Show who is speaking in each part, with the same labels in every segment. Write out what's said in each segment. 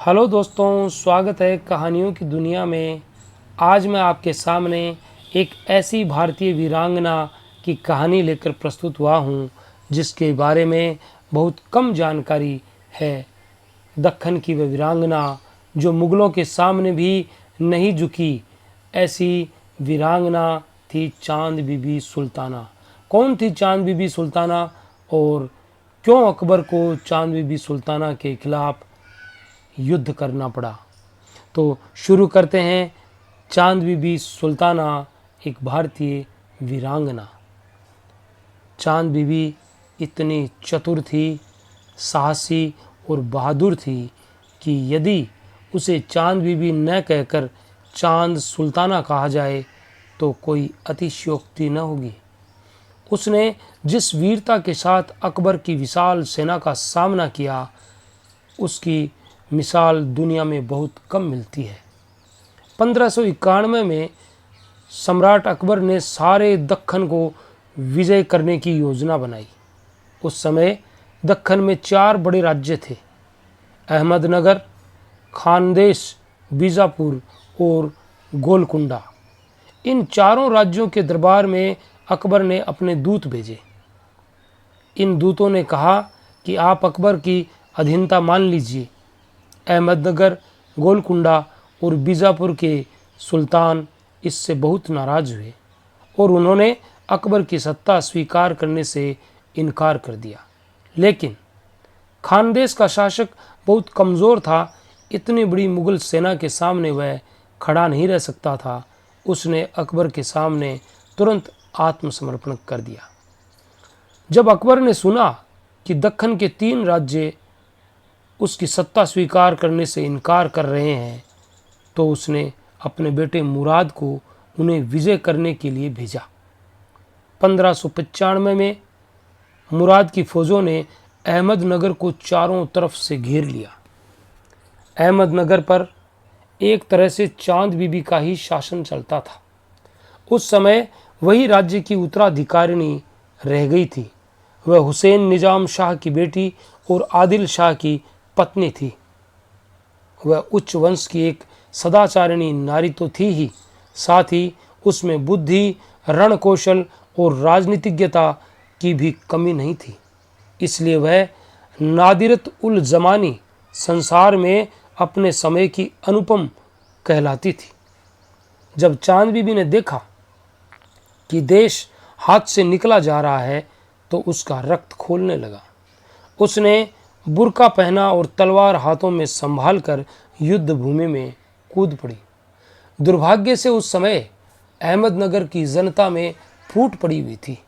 Speaker 1: Hello दोस्तों, स्वागत है कहानियों की दुनिया में। आज मैं आपके सामने एक ऐसी भारतीय वीरांगना की कहानी लेकर प्रस्तुत हुआ हूँ जिसके बारे में बहुत कम जानकारी है। दक्खन की वह वीरांगना जो मुग़लों के सामने भी नहीं झुकी, ऐसी वीरांगना थी चांद बीबी सुल्ताना। कौन थी चांद बीबी सुल्ताना और क्यों अकबर को चांद बीबी सुल्ताना के खिलाफ युद्ध करना पड़ा? तो शुरू करते हैं। चांद बीबी सुल्ताना एक भारतीय वीरांगना। चांद बीबी इतनी चतुर थी, साहसी और बहादुर थी कि यदि उसे चांद बीबी न कहकर चांद सुल्ताना कहा जाए तो कोई अतिशयोक्ति न होगी। उसने जिस वीरता के साथ अकबर की विशाल सेना का सामना किया, उसकी मिसाल दुनिया में बहुत कम मिलती है। 1591 में सम्राट अकबर ने सारे दक्खन को विजय करने की योजना बनाई। उस समय दक्खन में 4 बड़े राज्य थे: अहमदनगर, खानदेश, बीजापुर और गोलकुंडा। इन चारों राज्यों के दरबार में अकबर ने अपने दूत भेजे। इन दूतों ने कहा कि आप अकबर की अधीनता मान लीजिए। अहमदनगर, गोलकुंडा और बीजापुर के सुल्तान इससे बहुत नाराज हुए और उन्होंने अकबर की सत्ता स्वीकार करने से इनकार कर दिया। लेकिन खानदेश का शासक बहुत कमज़ोर था। इतनी बड़ी मुग़ल सेना के सामने वह खड़ा नहीं रह सकता था। उसने अकबर के सामने तुरंत आत्मसमर्पण कर दिया। जब अकबर ने सुना कि दक्खन के 3 राज्य उसकी सत्ता स्वीकार करने से इनकार कर रहे हैं, तो उसने अपने बेटे मुराद को उन्हें विजय करने के लिए भेजा। 1595 में मुराद की फौजों ने अहमदनगर को चारों तरफ से घेर लिया। अहमदनगर पर एक तरह से चांद बीबी का ही शासन चलता था। उस समय वही राज्य की उत्तराधिकारिणी रह गई थी। वह हुसैन निजाम शाह की बेटी और आदिल शाह की पत्नी थी। वह उच्च वंश की एक सदाचारिणी नारी तो थी ही, साथ ही उसमें बुद्धि, रणकौशल और राजनीतिज्ञता की भी कमी नहीं थी। इसलिए वह नादिरत उल ज़मानी, संसार में अपने समय की अनुपम कहलाती थी। जब चांद बीबी ने देखा कि देश हाथ से निकला जा रहा है तो उसका रक्त खोलने लगा। उसने बुर्का पहना और तलवार हाथों में संभाल कर युद्ध भूमि में कूद पड़ी। दुर्भाग्य से उस समय अहमदनगर की जनता में फूट पड़ी हुई थी।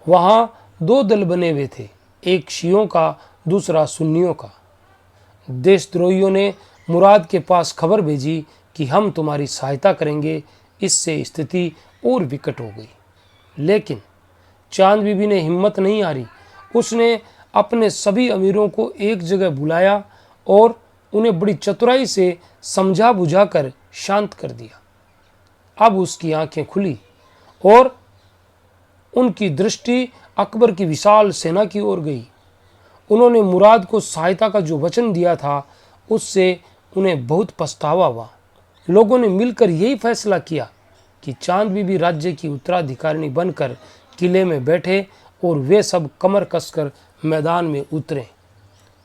Speaker 1: वहाँ 2 दल बने हुए थे, एक शियों का, दूसरा सुन्नियों का। देशद्रोहियों ने मुराद के पास खबर भेजी कि हम तुम्हारी सहायता करेंगे। इससे स्थिति और विकट हो गई। लेकिन चांद बीबी ने हिम्मत नहीं हारी। उसने अपने सभी अमीरों को एक जगह बुलाया और उन्हें बड़ी चतुराई से समझा बुझाकर शांत कर दिया। अब उसकी आंखें खुली और उनकी दृष्टि अकबर की विशाल सेना की ओर गई। उन्होंने मुराद को सहायता का जो वचन दिया था, उससे उन्हें बहुत पछतावा हुआ। लोगों ने मिलकर यही फैसला किया कि चांद बीबी राज्य की उत्तराधिकारिणी बनकर किले में बैठे और वे सब कमर कसकर मैदान में उतरें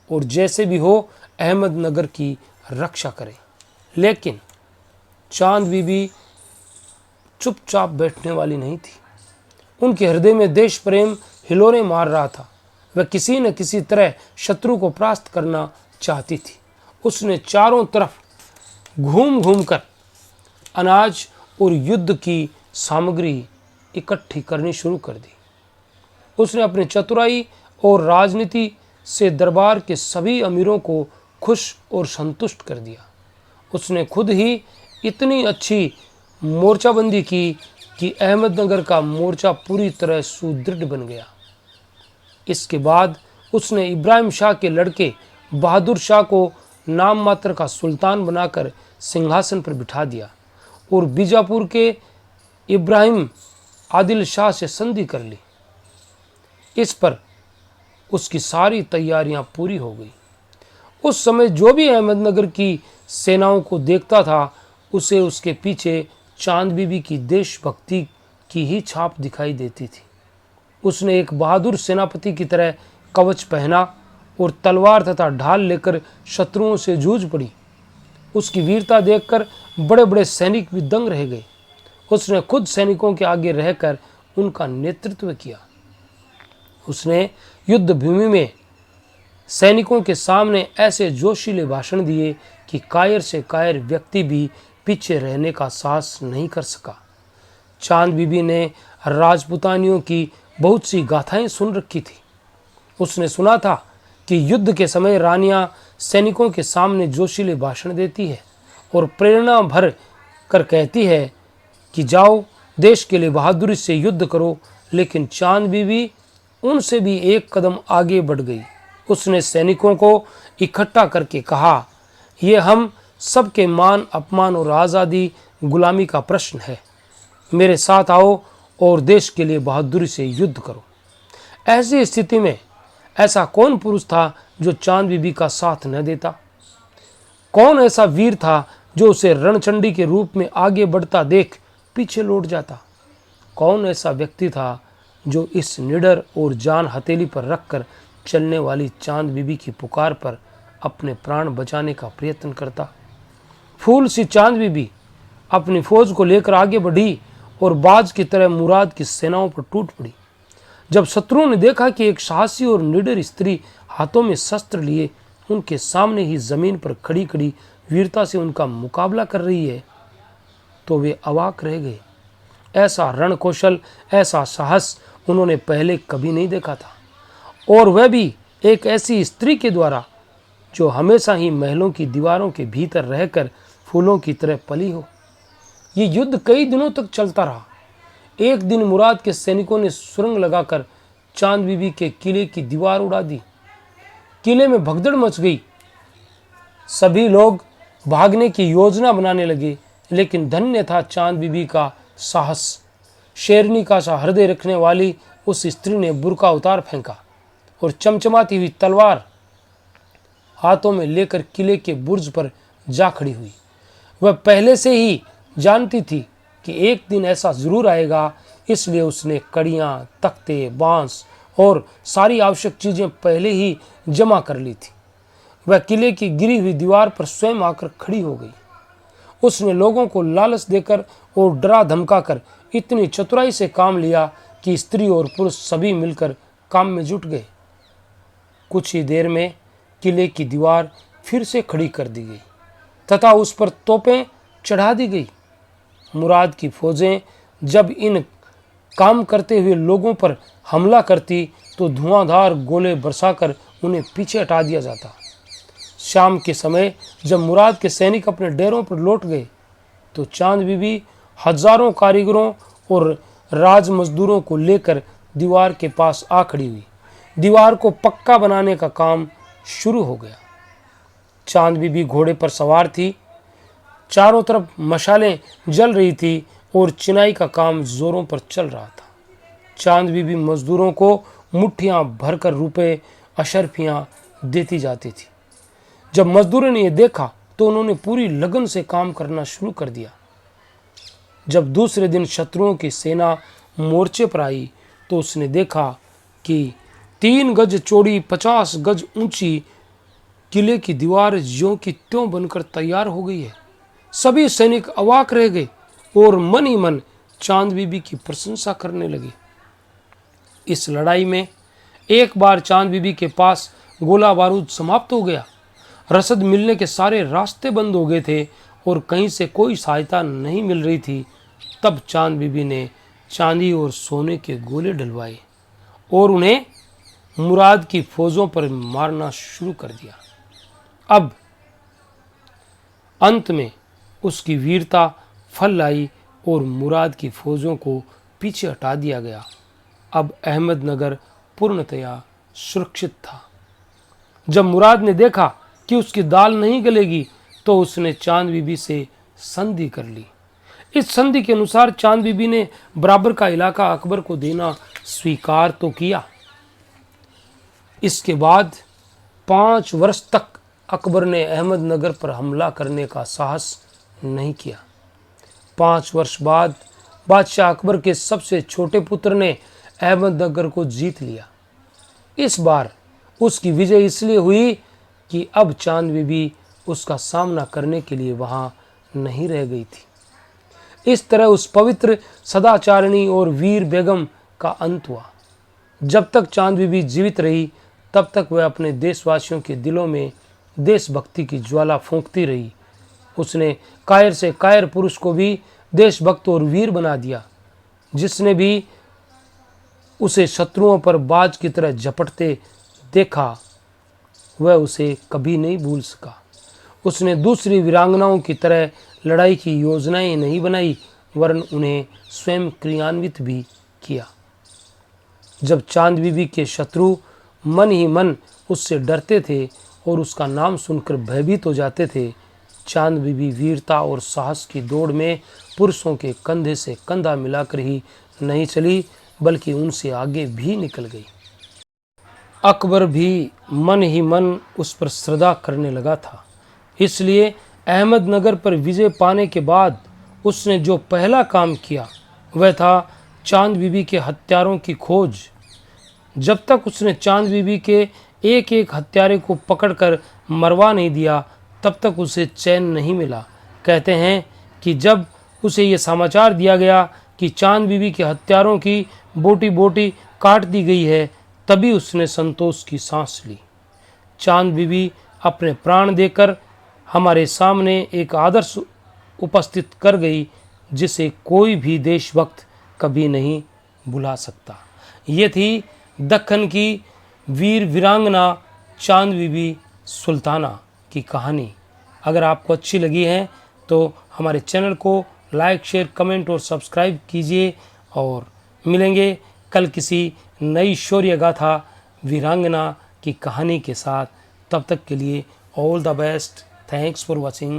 Speaker 1: और जैसे भी हो अहमदनगर की रक्षा करें। लेकिन चांद बीबी चुपचाप बैठने वाली नहीं थी। उनके हृदय में देश प्रेम हिलोरे मार रहा था। वह किसी न किसी तरह शत्रु को परास्त करना चाहती थी। उसने चारों तरफ घूम घूम कर अनाज और युद्ध की सामग्री इकट्ठी करनी शुरू कर दी। उसने अपनी चतुराई और राजनीति से दरबार के सभी अमीरों को खुश और संतुष्ट कर दिया। उसने खुद ही इतनी अच्छी मोर्चाबंदी की कि अहमदनगर का मोर्चा पूरी तरह सुदृढ़ बन गया। इसके बाद उसने इब्राहिम शाह के लड़के बहादुर शाह को नाम मात्र का सुल्तान बनाकर सिंहासन पर बिठा दिया और बीजापुर के इब्राहिम आदिल शाह से संधि कर ली। इस पर उसकी सारी तैयारियां पूरी हो गई। उस समय जो भी अहमदनगर की सेनाओं को देखता था, उसे उसके पीछे चांद बीबी की देशभक्ति की ही छाप दिखाई देती थी। उसने एक बहादुर सेनापति की तरह कवच पहना और तलवार तथा ढाल लेकर शत्रुओं से जूझ पड़ी। उसकी वीरता देखकर बड़े बड़े सैनिक भी दंग रह गए। उसने खुद सैनिकों के आगे रहकर उनका नेतृत्व किया। उसने युद्ध भूमि में सैनिकों के सामने ऐसे जोशीले भाषण दिए कि कायर से कायर व्यक्ति भी पीछे रहने का साहस नहीं कर सका। चांद बीबी ने राजपुतानियों की बहुत सी गाथाएं सुन रखी थी। उसने सुना था कि युद्ध के समय रानियां सैनिकों के सामने जोशीले भाषण देती है और प्रेरणा भर कर कहती है कि जाओ, देश के लिए बहादुरी से युद्ध करो। लेकिन चांद बीबी उनसे भी एक कदम आगे बढ़ गई। उसने सैनिकों को इकट्ठा करके कहा, ये हम सबके मान अपमान और आज़ादी गुलामी का प्रश्न है। मेरे साथ आओ और देश के लिए बहादुरी से युद्ध करो। ऐसी स्थिति में ऐसा कौन पुरुष था जो चांद बीबी का साथ न देता? कौन ऐसा वीर था जो उसे रणचंडी के रूप में आगे बढ़ता देख पीछे लौट जाता? कौन ऐसा व्यक्ति था जो इस निडर और जान हथेली पर रखकर चलने वाली चांद बीबी की पुकार पर अपने प्राण बचाने का प्रयत्न करता? फूल सी चांद बीबी अपनी फौज को लेकर आगे बढ़ी और बाज की तरह मुराद की सेनाओं पर टूट पड़ी। जब शत्रुओं ने देखा कि एक साहसी और निडर स्त्री हाथों में शस्त्र लिए उनके सामने ही जमीन पर खड़ी खड़ी वीरता से उनका मुकाबला कर रही है, तो वे अवाक रह गए। ऐसा रणकौशल, ऐसा साहस उन्होंने पहले कभी नहीं देखा था, और वह भी एक ऐसी स्त्री के द्वारा जो हमेशा ही महलों की दीवारों के भीतर रहकर फूलों की तरह पली हो। ये युद्ध कई दिनों तक चलता रहा। एक दिन मुराद के सैनिकों ने सुरंग लगाकर चांद बीबी के किले की दीवार उड़ा दी। किले में भगदड़ मच गई। सभी लोग भागने की योजना बनाने लगे, लेकिन धन्य था चांद बीबी का साहस। शेरनी का सा हृदय रखने वाली उस स्त्री ने बुर्का उतार फेंका और चमचमाती हुई तलवार हाथों में लेकर किले के बुर्ज पर जा खड़ी हुई। वह पहले से ही जानती थी कि एक दिन ऐसा जरूर आएगा, इसलिए उसने कड़ियाँ, तख्ते, बांस और सारी आवश्यक चीजें पहले ही जमा कर ली थी। वह किले की गिरी हुई दीवार पर स्वयं आकर खड़ी हो गई। उसने लोगों को लालच देकर और डरा धमकाकर इतनी चतुराई से काम लिया कि स्त्री और पुरुष सभी मिलकर काम में जुट गए। कुछ ही देर में किले की दीवार फिर से खड़ी कर दी गई तथा उस पर तोपें चढ़ा दी गई। मुराद की फौजें जब इन काम करते हुए लोगों पर हमला करती तो धुआंधार गोले बरसाकर उन्हें पीछे हटा दिया जाता। शाम के समय जब मुराद के सैनिक अपने डेरों पर लौट गए तो चांद बीबी हजारों कारीगरों और राज मजदूरों को लेकर दीवार के पास आ खड़ी हुई। दीवार को पक्का बनाने का काम शुरू हो गया। चांद बीबी घोड़े पर सवार थी। चारों तरफ मशालें जल रही थी और चिनाई का काम जोरों पर चल रहा था। चांद बीबी मजदूरों को मुट्ठियां भरकर रुपए, अशर्फियां देती जाती थी। जब मजदूरों ने यह देखा तो उन्होंने पूरी लगन से काम करना शुरू कर दिया। जब दूसरे दिन शत्रुओं की सेना मोर्चे पर आई तो उसने देखा कि 3 गज चौड़ी 50 गज ऊंची किले की दीवार ज्यों की त्यों बनकर तैयार हो गई है। सभी सैनिक अवाक रह गए और मन ही मन चांद बीबी की प्रशंसा करने लगे। इस लड़ाई में एक बार चांद बीबी के पास गोला बारूद समाप्त हो गया। रसद मिलने के सारे रास्ते बंद हो गए थे और कहीं से कोई सहायता नहीं मिल रही थी। तब चांद बीबी ने चांदी और सोने के गोले डलवाए और उन्हें मुराद की फौजों पर मारना शुरू कर दिया। अब अंत में उसकी वीरता फल लाई और मुराद की फौजों को पीछे हटा दिया गया। अब अहमदनगर पूर्णतया सुरक्षित था। जब मुराद ने देखा कि उसकी दाल नहीं गलेगी तो उसने चांद बीबी से संधि कर ली। इस संधि के अनुसार चांद बीबी ने बराबर का इलाका अकबर को देना स्वीकार तो किया। इसके बाद 5 वर्ष तक अकबर ने अहमदनगर पर हमला करने का साहस नहीं किया। 5 वर्ष बाद बादशाह अकबर के सबसे छोटे पुत्र ने अहमदनगर को जीत लिया। इस बार उसकी विजय इसलिए हुई कि अब चांद बीबी उसका सामना करने के लिए वहां नहीं रह गई थी। इस तरह उस पवित्र सदाचारिणी और वीर बेगम का अंत हुआ। जब तक चांद बीबी जीवित रही तब तक वह अपने देशवासियों के दिलों में देशभक्ति की ज्वाला फूंकती रही। उसने कायर से कायर पुरुष को भी देशभक्त और वीर बना दिया। जिसने भी उसे शत्रुओं पर बाज की तरह झपटते देखा वह उसे कभी नहीं भूल सका। उसने दूसरी वीरांगनाओं की तरह लड़ाई की योजनाएं नहीं बनाई वरन उन्हें स्वयं क्रियान्वित भी किया। जब चांद बीबी के शत्रु मन ही मन उससे डरते थे और उसका नाम सुनकर भयभीत हो जाते थे, चांद बीबी वीरता और साहस की दौड़ में पुरुषों के कंधे से कंधा मिलाकर ही नहीं चली बल्कि उनसे आगे भी निकल गई। अकबर भी मन ही मन उस पर श्रद्धा करने लगा था। इसलिए अहमदनगर पर विजय पाने के बाद उसने जो पहला काम किया वह था चांद बीबी के हत्यारों की खोज। जब तक उसने चांद बीबी के एक एक हत्यारे को पकड़कर मरवा नहीं दिया तब तक उसे चैन नहीं मिला। कहते हैं कि जब उसे ये समाचार दिया गया कि चांद बीबी के हत्यारों की बोटी बोटी काट दी गई है तभी उसने संतोष की सांस ली। चांद बीबी अपने प्राण देकर हमारे सामने एक आदर्श उपस्थित कर गई जिसे कोई भी देशभक्त कभी नहीं भुला सकता। ये थी दक्कन की वीर वीरांगना चांद बीबी सुल्ताना की कहानी। अगर आपको अच्छी लगी है तो हमारे चैनल को लाइक, शेयर, कमेंट और सब्सक्राइब कीजिए और मिलेंगे कल किसी नई शौर्य गाथा वीरांगना की कहानी के साथ। तब तक के लिए all the best. Thanks for watching.